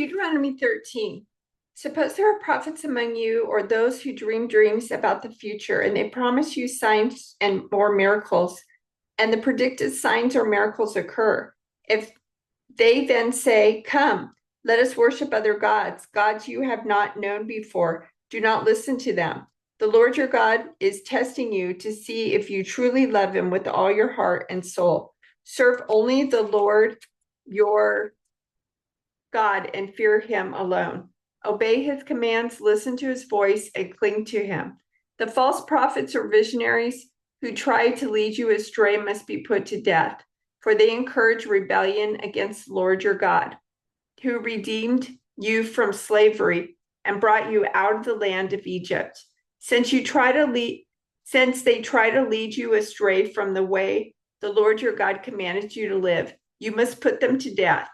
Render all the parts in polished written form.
Deuteronomy 13. Suppose there are prophets among you or those who dream dreams about the future, and they promise you signs and more miracles, and the predicted signs or miracles occur. If they then say, "Come, let us worship other gods, gods you have not known before," do not listen to them. The Lord your God is testing you to see if you truly love him with all your heart and soul. Serve only the Lord your God and fear him alone. Obey his commands, listen to his voice, and cling to him. The false prophets or visionaries who try to lead you astray must be put to death, for they encourage rebellion against the Lord your God, who redeemed you from slavery and brought you out of the land of Egypt. Since they try to lead you astray from the way the Lord your God commanded you to live, you must put them to death.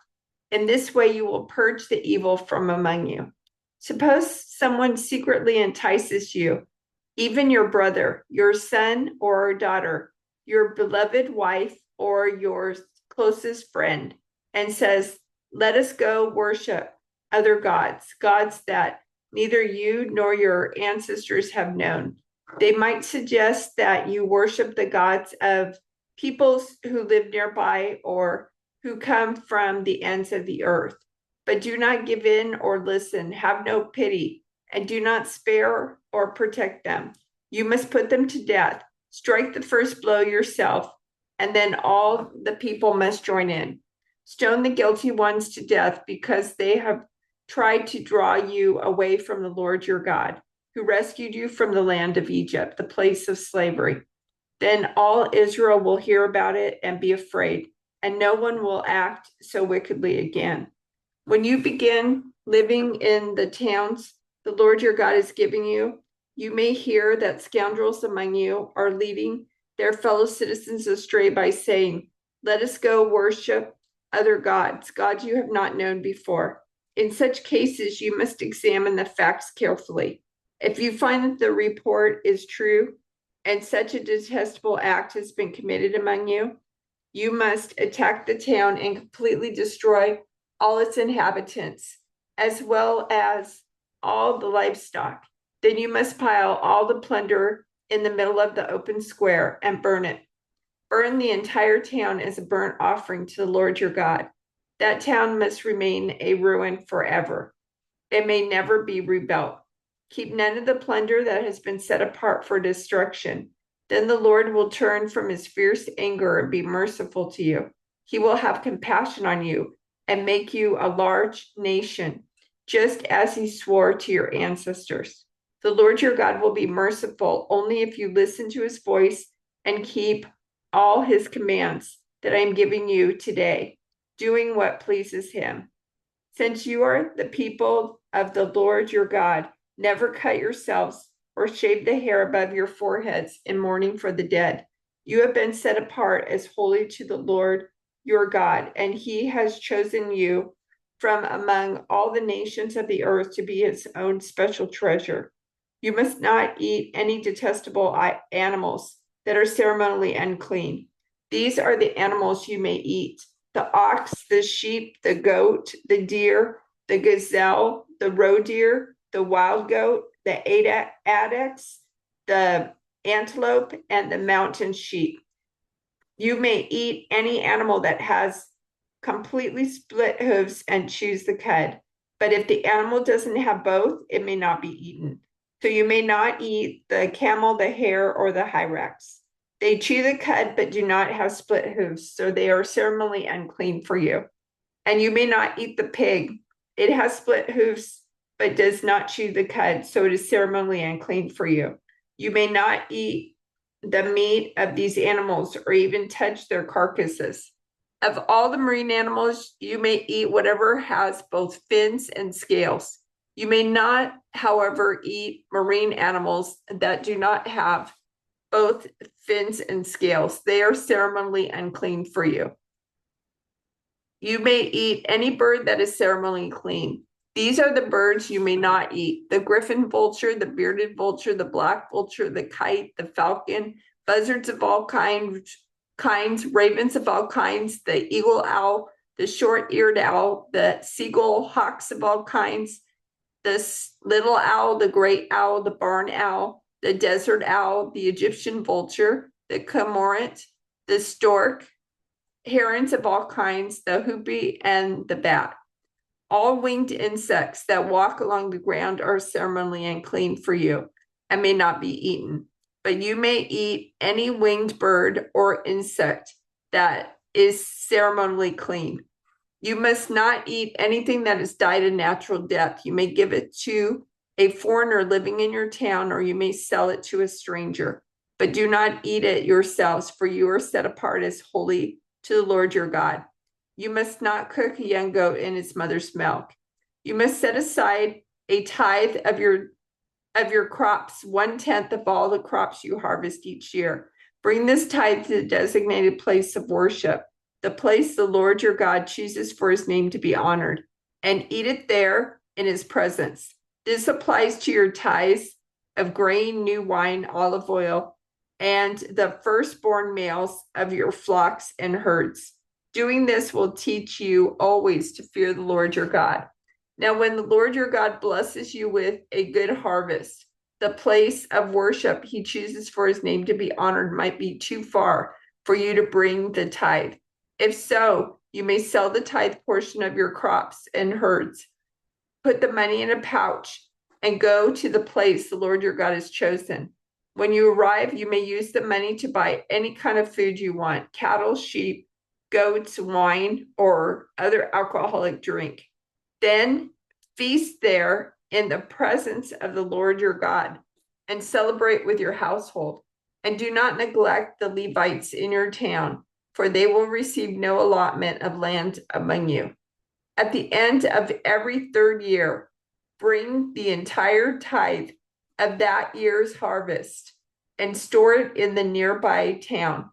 In this way, you will purge the evil from among you. Suppose someone secretly entices you, even your brother, your son or daughter, your beloved wife, or your closest friend, and says, "Let us go worship other gods, gods that neither you nor your ancestors have known." They might suggest that you worship the gods of peoples who live nearby or who come from the ends of the earth. But do not give in or listen, have no pity, and do not spare or protect them. You must put them to death. Strike the first blow yourself, and then all the people must join in. Stone the guilty ones to death because they have tried to draw you away from the Lord your God, who rescued you from the land of Egypt, the place of slavery. Then all Israel will hear about it and be afraid, and no one will act so wickedly again. When you begin living in the towns the Lord your God is giving you, you may hear that scoundrels among you are leading their fellow citizens astray by saying, "Let us go worship other gods, gods you have not known before." In such cases, you must examine the facts carefully. If you find that the report is true and such a detestable act has been committed among you, you must attack the town and completely destroy all its inhabitants, as well as all the livestock. Then you must pile all the plunder in the middle of the open square and burn it. Burn the entire town as a burnt offering to the Lord your God. That town must remain a ruin forever. It may never be rebuilt. Keep none of the plunder that has been set apart for destruction. Then the Lord will turn from his fierce anger and be merciful to you. He will have compassion on you and make you a large nation, just as he swore to your ancestors. The Lord your God will be merciful only if you listen to his voice and keep all his commands that I am giving you today, doing what pleases him. Since you are the people of the Lord your God, never cut yourselves or shave the hair above your foreheads in mourning for the dead. You have been set apart as holy to the Lord your God, and he has chosen you from among all the nations of the earth to be his own special treasure. You must not eat any detestable animals that are ceremonially unclean. These are the animals you may eat: the ox, the sheep, the goat, the deer, the gazelle, the roe deer, the wild goat, the addax, the antelope, and the mountain sheep. You may eat any animal that has completely split hooves and chews the cud. But if the animal doesn't have both, it may not be eaten. So you may not eat the camel, the hare, or the hyrax. They chew the cud, but do not have split hooves, so they are ceremonially unclean for you. And you may not eat the pig. It has split hooves, but does not chew the cud, so it is ceremonially unclean for you. You may not eat the meat of these animals or even touch their carcasses. Of all the marine animals, you may eat whatever has both fins and scales. You may not, however, eat marine animals that do not have both fins and scales. They are ceremonially unclean for you. You may eat any bird that is ceremonially clean. These are the birds you may not eat: the griffin vulture, the bearded vulture, the black vulture, the kite, the falcon, buzzards of all kinds, ravens of all kinds, the eagle owl, the short-eared owl, the seagull, hawks of all kinds, the little owl, the great owl, the barn owl, the desert owl, the Egyptian vulture, the cormorant, the stork, herons of all kinds, the hoopoe, and the bat. All winged insects that walk along the ground are ceremonially unclean for you and may not be eaten. But you may eat any winged bird or insect that is ceremonially clean. You must not eat anything that has died a natural death. You may give it to a foreigner living in your town, or you may sell it to a stranger. But do not eat it yourselves, for you are set apart as holy to the Lord your God. You must not cook a young goat in its mother's milk. You must set aside a tithe of your crops, 1/10 of all the crops you harvest each year. Bring this tithe to the designated place of worship, the place the Lord your God chooses for his name to be honored, and eat it there in his presence. This applies to your tithes of grain, new wine, olive oil, and the firstborn males of your flocks and herds. Doing this will teach you always to fear the Lord your God. Now, when the Lord your God blesses you with a good harvest, the place of worship he chooses for his name to be honored might be too far for you to bring the tithe. If so, you may sell the tithe portion of your crops and herds, put the money in a pouch, and go to the place the Lord your God has chosen. When you arrive, you may use the money to buy any kind of food you want: cattle, sheep, goats, wine, or other alcoholic drink. Then feast there in the presence of the Lord your God and celebrate with your household. And do not neglect the Levites in your town, for they will receive no allotment of land among you. At the end of every third year, bring the entire tithe of that year's harvest and store it in the nearby town.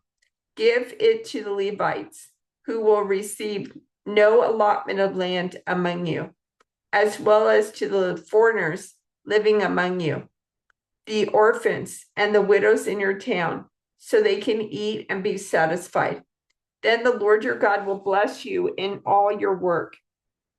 Give it to the Levites, who will receive no allotment of land among you, as well as to the foreigners living among you, the orphans and the widows in your town, so they can eat and be satisfied. Then the Lord your God will bless you in all your work.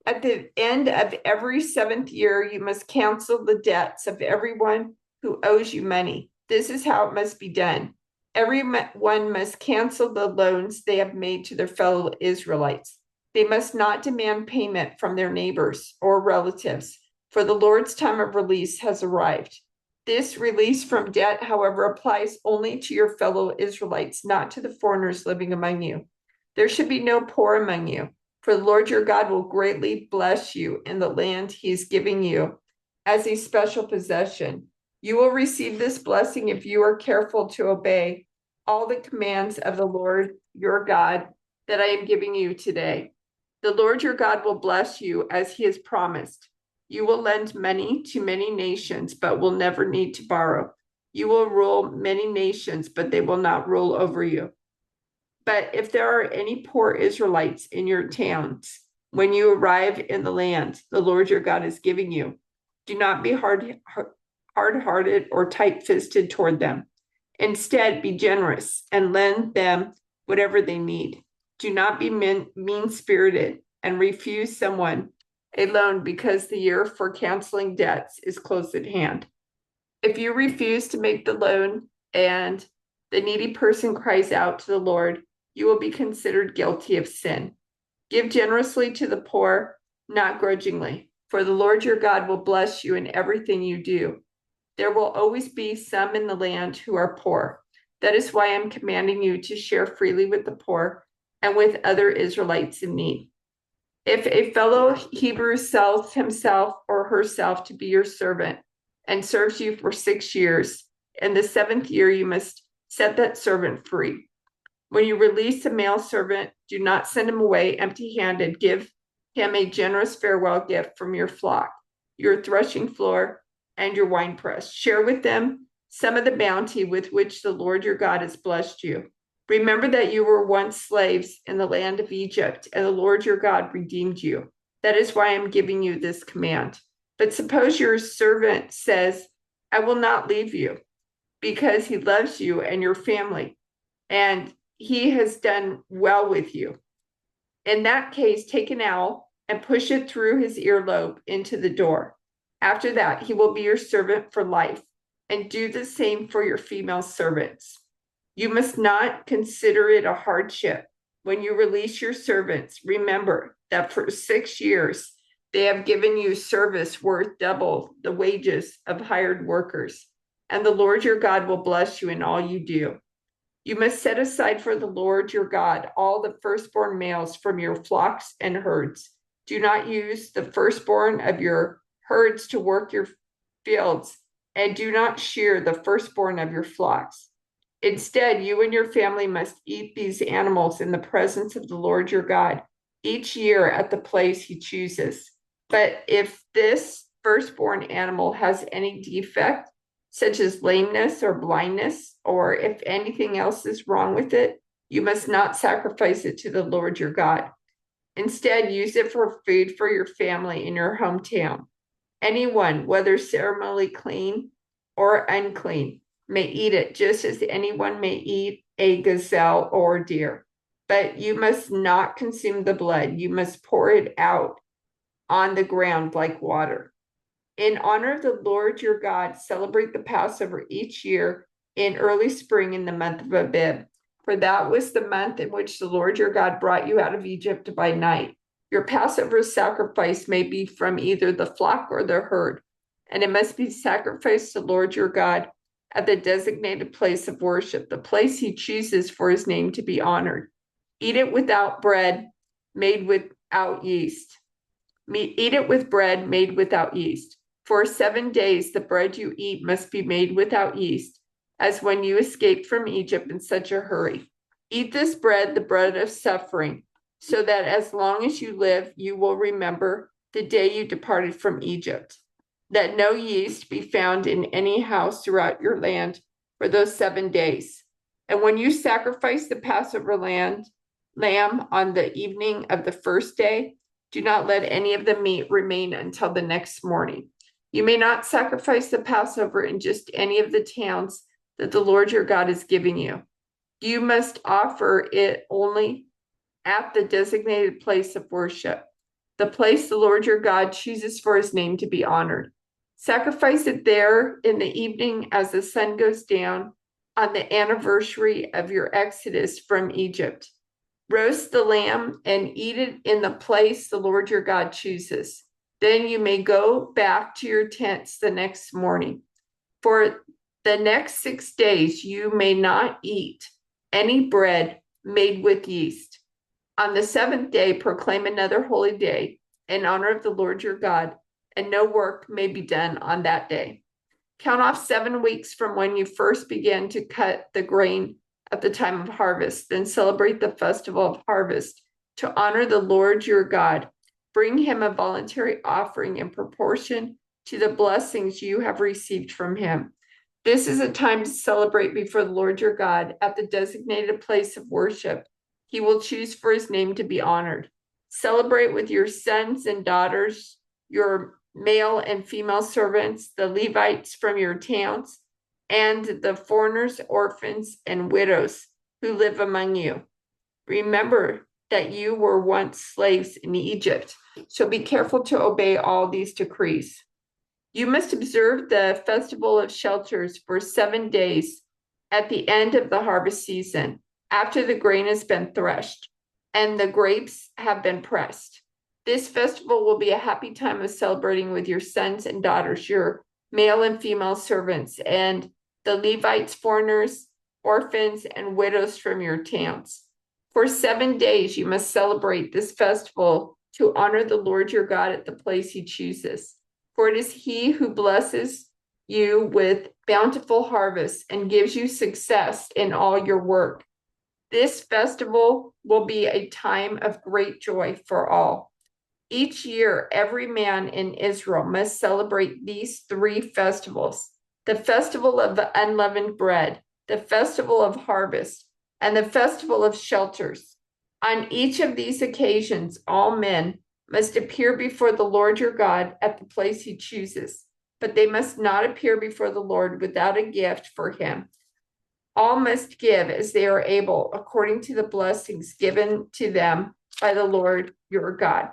At the end of every 7th year, you must cancel the debts of everyone who owes you money. This is how it must be done. Everyone must cancel the loans they have made to their fellow Israelites. They must not demand payment from their neighbors or relatives, for the Lord's time of release has arrived. This release from debt, however, applies only to your fellow Israelites, not to the foreigners living among you. There should be no poor among you, for the Lord your God will greatly bless you in the land he is giving you as a special possession. You will receive this blessing if you are careful to obey all the commands of the Lord your God that I am giving you today. The Lord your God will bless you as he has promised. You will lend money to many nations, but will never need to borrow. You will rule many nations, but they will not rule over you. But if there are any poor Israelites in your towns, when you arrive in the land the Lord your God is giving you, do not be hard-hearted or tight-fisted toward them. Instead, be generous and lend them whatever they need. Do not be mean-spirited and refuse someone a loan because the year for canceling debts is close at hand. If you refuse to make the loan and the needy person cries out to the Lord, you will be considered guilty of sin. Give generously to the poor, not grudgingly, for the Lord your God will bless you in everything you do. There will always be some in the land who are poor. That is why I'm commanding you to share freely with the poor and with other Israelites in need. If a fellow Hebrew sells himself or herself to be your servant and serves you for 6 years, in the 7th year you must set that servant free. When you release a male servant, do not send him away empty-handed. Give him a generous farewell gift from your flock, your threshing floor, and your winepress. Share with them some of the bounty with which the Lord your God has blessed you. Remember that you were once slaves in the land of Egypt, and the Lord your God redeemed you. That is why I'm giving you this command. But suppose your servant says, I will not leave you, because he loves you and your family, and he has done well with you. In that case, take an awl and push it through his earlobe into the door. After that, he will be your servant for life, and do the same for your female servants. You must not consider it a hardship. When you release your servants, remember that for 6 years they have given you service worth double the wages of hired workers, and the Lord your God will bless you in all you do. You must set aside for the Lord your God all the firstborn males from your flocks and herds. Do not use the firstborn of your herds to work your fields, and do not shear the firstborn of your flocks. Instead, you and your family must eat these animals in the presence of the Lord your God each year at the place he chooses. But if this firstborn animal has any defect, such as lameness or blindness, or if anything else is wrong with it, you must not sacrifice it to the Lord your God. Instead, use it for food for your family in your hometown. Anyone, whether ceremonially clean or unclean, may eat it, just as anyone may eat a gazelle or deer. But you must not consume the blood. You must pour it out on the ground like water. In honor of the Lord your God, celebrate the Passover each year in early spring in the month of Abib, for that was the month in which the Lord your God brought you out of Egypt by night. Your Passover sacrifice may be from either the flock or the herd, and it must be sacrificed to the Lord your God at the designated place of worship, the place he chooses for his name to be honored. Eat it without bread made without yeast. Eat it with bread made without yeast. For 7 days, the bread you eat must be made without yeast, as when you escaped from Egypt in such a hurry. Eat this bread, the bread of suffering, so that as long as you live, you will remember the day you departed from Egypt. Let no yeast be found in any house throughout your land for those 7 days. And when you sacrifice the Passover lamb on the evening of the first day, do not let any of the meat remain until the next morning. You may not sacrifice the Passover in just any of the towns that the Lord your God is giving you. You must offer it only at the designated place of worship, the place the Lord your God chooses for his name to be honored. Sacrifice it there in the evening as the sun goes down on the anniversary of your exodus from Egypt. Roast the lamb and eat it in the place the Lord your God chooses. Then you may go back to your tents the next morning. For the next 6 days, you may not eat any bread made with yeast. On the 7th day, proclaim another holy day in honor of the Lord your God, and no work may be done on that day. Count off 7 weeks from when you first began to cut the grain at the time of harvest. Then celebrate the festival of harvest to honor the Lord your God. Bring him a voluntary offering in proportion to the blessings you have received from him. This is a time to celebrate before the Lord your God at the designated place of worship he will choose for his name to be honored. Celebrate with your sons and daughters, your male and female servants, the Levites from your towns, and the foreigners, orphans, and widows who live among you. Remember that you were once slaves in Egypt, so be careful to obey all these decrees. You must observe the festival of shelters for 7 days at the end of the harvest season, after the grain has been threshed and the grapes have been pressed. This festival will be a happy time of celebrating with your sons and daughters, your male and female servants, and the Levites, foreigners, orphans, and widows from your towns. For 7 days, you must celebrate this festival to honor the Lord your God at the place he chooses. For it is he who blesses you with bountiful harvests and gives you success in all your work. This festival will be a time of great joy for all. Each year, every man in Israel must celebrate these 3 festivals: the festival of the unleavened bread, the festival of harvest, and the festival of shelters. On each of these occasions, all men must appear before the Lord your God at the place he chooses, but they must not appear before the Lord without a gift for him. All must give as they are able, according to the blessings given to them by the Lord your God.